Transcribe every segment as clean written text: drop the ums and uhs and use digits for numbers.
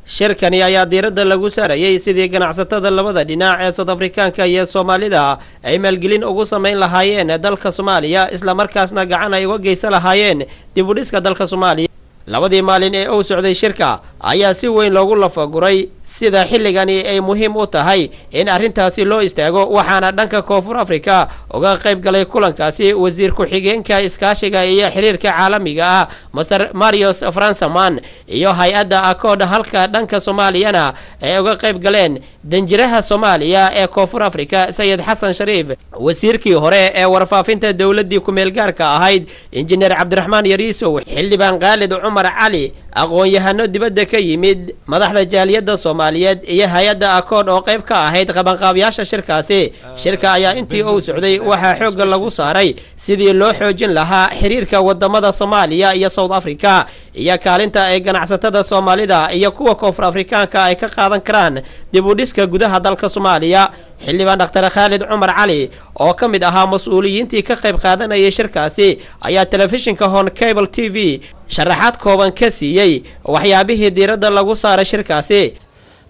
shirkani ayaa diiradda lagu saarayay sidii ganacsatada labada dhinac ee South Africaanka iyo Soomaalida ay maalgelin ugu sameyn lahaayeen dalka Soomaaliya isla markaasna gacan ay uga geysan lahaayeen dib u dhiska dalka Soomaaliya. labadii maalin ee uu socday shirka ayaa si weyn loogu lafaguray sida xilligani ay muhiim u tahay in arrintaasi loo istaago, waxaana dhanka Koonfur Afrika uga qayb galay kulankaasi wasiir ku-xigeenka iskaashiga iyo xiriirka caalamiga ah Mr. Marius Fransaman iyo hay'adda Accord, halka dhanka Soomaaliyana ay uga qayb galeen danjiraha Soomaaliya ee Koonfur Afrika Sayid Xasan Shariif, wasiirkii hore ee warfaafinta dawladii ku meel gaarka ahayd Injineer Cabdiraxmaan Yariisow, xildhibaan Khalid Umar Ali, aqoon-yahano dibadda ka yimid madaxda jaaliyadda Soomaaliyeed iyo hay'adda Accord oo qayb ka ahayd qabanqaabiyaasha shirkaasi. Shirka ayaa intii uu socday waxaa xoog lagu saaray sidii loo xoojin lahaa xiriirka wadamada Soomaaliya iyo South Africa iyo kaalinta ay ganacsatada Soomaalida iyo kuwa Koonfur Afrikaanka ay ka qaadan karaan dib u dhiska gudaha dalka Soomaaliya. xildhibaan Dr. Khalid Umar Ali oo ka mid ahaa mas'uuliyiintii ka qayb qaadanayay shirkaasi ayaa telefishinka Hon Cable TV sharaxaad kooban ka siiyay waxyaabihii diiradda lagu saaray shirkaasi.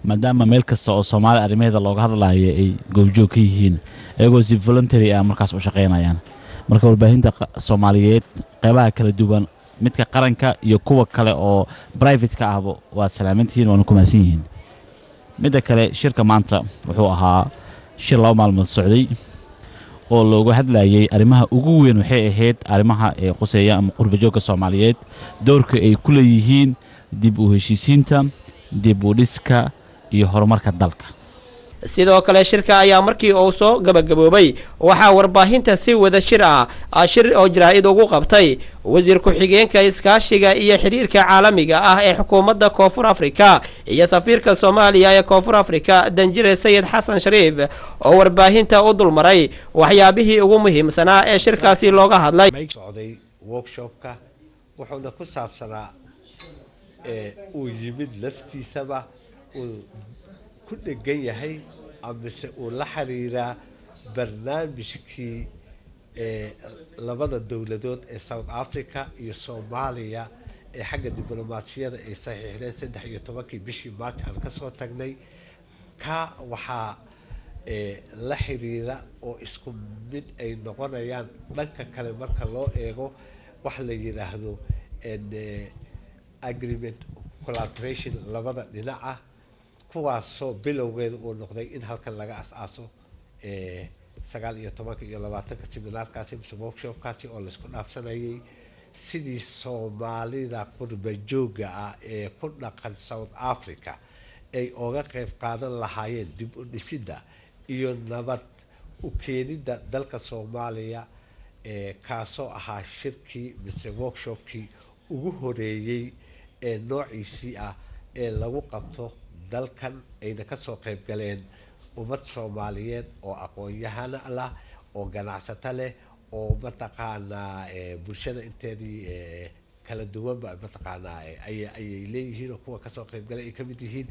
maadaama meel kasta oo Soomaali arrimaheeda looga hadlayo ay goobjoog ka yihiin ayagoo si voluntary ah markaas u shaqeynayaan, marka warbaahinta Soomaaliyeed qaybaha kala duwan midka qaranka iyo kuwa kale oo private ka ah waad salaamantihiin waana ku maasan yihiin. midda kale shirka maanta wuxuu ahaa shir 2 maalmood socday oo looga hadlayay arrimaha ugu weyn waxay ahayd arrimaha ee quseeya ama qurbajooga Soomaaliyeed doorka ay ku leeyihiin dib u heshiisiinta, dib u dhiska iyo horumarka dalka. sidoo kale shirka ayaa markii uu soo gabagaboobay waxaa warbaahinta si wada shir oo jaraa'id ugu qabtay wasiir ku-xigeenka iskaashiga iyo xiriirka caalamiga ah ee xukuumadda Koonfur Afrika iyo safiirka Soomaaliya ee Koonfur Afrika danjire Sayid Xasan Shariif oo warbaahinta u dulmaray waxyaabihii ugu muhiimsanaa ee shirkaasi looga hadlay. workshopka wuxuuna ku saabsanaa uu yimid laftiisaba uu ku dhegan yahay amise uu la xiriiraa barnaamijkii labada dowladood ee South Africa iyo Soomaaliya ee xagga diblomaasiyada ay saxiixdeen 13 bishii Maarch aan ka soo tagnay. ka waxaa la xiriira oo isku mid ay noqonayaan dhanka kale marka loo eego wax la yiraahdo agreement collaboration labada dhinac ah, kuwaasoo bilowgeeda uu noqday in halkan laga asaaso 19 iyo 20 seminaarkaasi mise workshopkaasi oo la isku dhaafsanayay sidii Soomaalida qurbajooga ah ee ku dhaqan South Africa ay uga qayb qaadan lahaayeen dib u dhisidda iyo nabad u keenidda dalka Soomaaliya, kaasoo ahaa shirkii mise workshopkii ugu horeeyay ee noociisii ah ee lagu qabto dalkan ayna ka soo qayb galeen ummad Soomaaliyeed oo aqoon-yahano lah oo ganacsato leh oo mataqaanaa bulshada inteedii kala duwanba mataqaanaa ay leeyihiin oo kuwa ka soo qayb galay ay ka mid yihiin.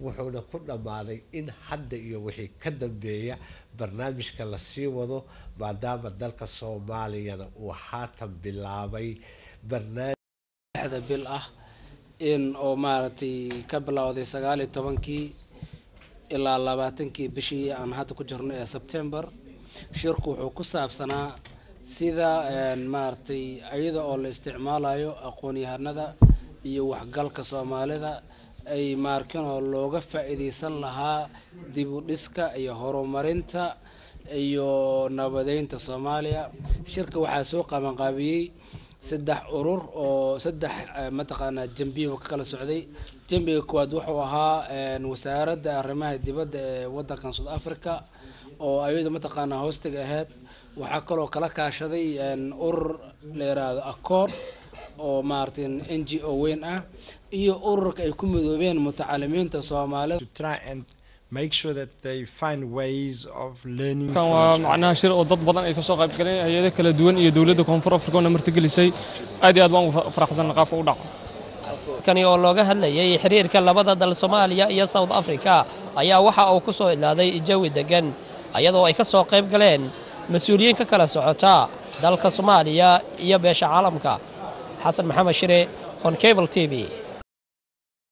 wuxuuna ku dhammaaday in hadda iyo wixii ka dambeeya barnaamijka la sii wado maadaama dalka Soomaaliyana uu haatan bilaabay barnaamij bil ah in oo maaragtay ka bilowday 19 ilaa 20 bishii aan hadda ku jirno ee September. shirku wuxuu ku saabsanaa sida maaragtay ayada oo la isticmaalayo aqoon-yahanada iyo waxgalka Soomaalida ay markan oo looga faa'iideysan lahaa dib u dhiska iyo horumarinta iyo nabadeynta Soomaaliya. shirka waxaa soo qabanqaabiyay 3 urur oo 3 mataqaana jambiyo ka kala socday. jambiga koowaad wuxuu ahaa wasaaradda arrimaha dibadda ee waddanka South Africa oo ayadu mataqaana hoostiga ahayd. waxaa kaloo kala kaashaday urur leeraado Accord oo maartin NGO weyn ah iyo ururka ay ku midoobeen mutacalimiinta Soomaaliyeed to try and make sure that they find ways of learning. kan waa macnaha shir oo dad badan ay ka soo qayb galeen hay'ado kala duwan iyo dawladda Koonfur Afrika oo martigelisay. aad iyo aad baan u faraxsan qaabka u dhaco kani oo looga hadlayay xiriirka labada dal Soomaaliya iyo South Africa ayaa waxa uu ku soo ilaaday jawi degan ayadoo ay ka soo qayb galeen mas'uuliyiin ka kala socota dalka Soomaaliya iyo beesha caalamka. xasan maxamed shire, Hon Cable TV.